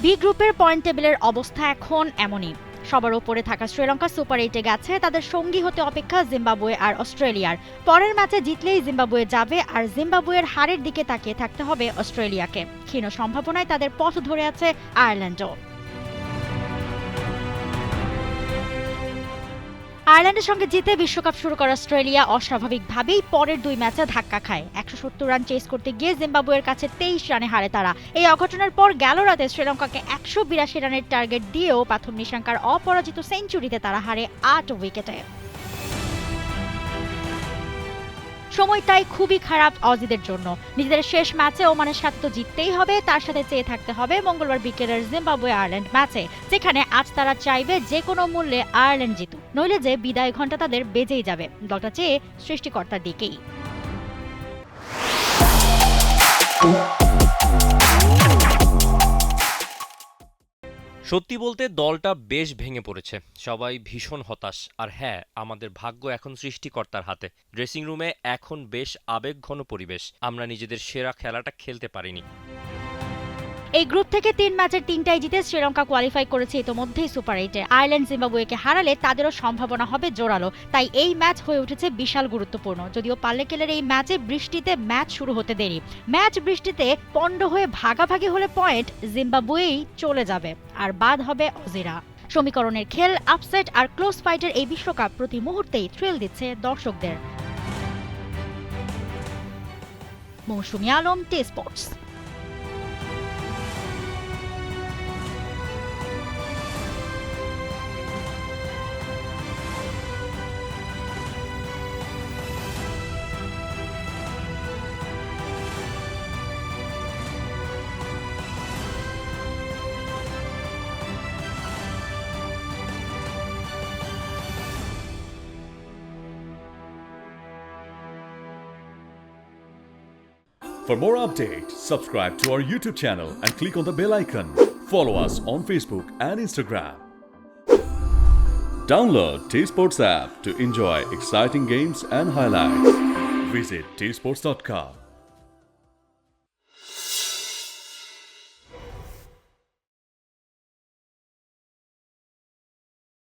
B গ্রুপের point টেবিলের অবস্থা এখন এমনই। সবার উপরে থাকা শ্রীলঙ্কা সুপার 8-এ গেছে, তাদের সঙ্গী হতে অপেক্ষা জিম্বাবুয়ে আর অস্ট্রেলিয়ার। পরের ম্যাচে জিতলেই জিম্বাবুয়ে যাবে, আর জিম্বাবুয়ের হারের দিকে তাকিয়ে থাকতে হবে অস্ট্রেলিয়াকে। ক্ষীণ সম্ভাবনায় তাদের পথ ধরে আছে আয়ারল্যান্ডও। আয়ারল্যান্ডের সঙ্গে জিতে বিশ্বকাপ শুরু করা অস্ট্রেলিয়া অস্বাভাবিকভাবেই পরের দুই ম্যাচে ধাক্কা খায়। 170 রান চেস করতে গিয়ে জিম্বাবুয়ের কাছে 23 রানে হারে তারা। এই অঘটনের পর গেল রাতে শ্রীলঙ্কাকে 182 রানের টার্গেট দিয়েও প্রথম নিশাঙ্কার অপরাজিত সেঞ্চুরিতে তারা হারে 8 উইকেটে। সময়টাই খুবই খারাপ অজিদের জন্য। নিজেদের শেষ ম্যাচে ওমানের সাথে তো জিততেই হবে, তার সাথে চেয়ে থাকতে হবে মঙ্গলবার বিকেলের জিম্বাবুয়ে আয়ারল্যান্ড ম্যাচে, যেখানে আজ তারা চাইবে যে কোনো মূল্যে আয়ারল্যান্ড জিতুক, নইলে যে বিদায় ঘণ্টা তাদের বেজেই যাবে। দলটা চেয়ে সৃষ্টিকর্তার দিকেই। সত্যি বলতে দলটা বেশ ভেঙে পড়েছে, সবাই ভীষণ হতাশ। আর হ্যাঁ, আমাদের ভাগ্য এখন সৃষ্টিকর্তার হাতে। ড্রেসিং রুমে এখন বেশ আবেগঘন পরিবেশ, আমরা নিজেদের সেরা খেলাটা খেলতে পারিনি। এই গ্রুপ থেকে 3 ম্যাচের 3টাই জিতে শ্রীলঙ্কা কোয়ালিফাই করেছে ইতোমধ্যেই সুপার 8-এ। আয়ারল্যান্ড জিম্বাবুয়েকে হারালে তাদেরও সম্ভাবনা হবে জোরালো, তাই এই ম্যাচ হয়ে উঠেছে বিশাল গুরুত্বপূর্ণ। যদিও পাল্লেকেলের এই ম্যাচে বৃষ্টিতে ম্যাচ শুরু হতে দেরি। ম্যাচ বৃষ্টিতে পণ্ড হয়ে ভাগাভাগি হলে পয়েন্ট জিম্বাবুয়েই চলে যাবে, আর বাদ হবে অজিরা। সমীকরণের খেল, আপসেট আর ক্লোজ ফাইটের এই বিশ্বকাপ প্রতি মুহূর্তেই থ্রিল দিচ্ছে দর্শকদের। মৌসুমী Alam, T Sports. For more updates, subscribe to our YouTube channel and click on the bell icon. Follow us on Facebook and Instagram. Download T-Sports app to enjoy exciting games and highlights. Visit tsports.com.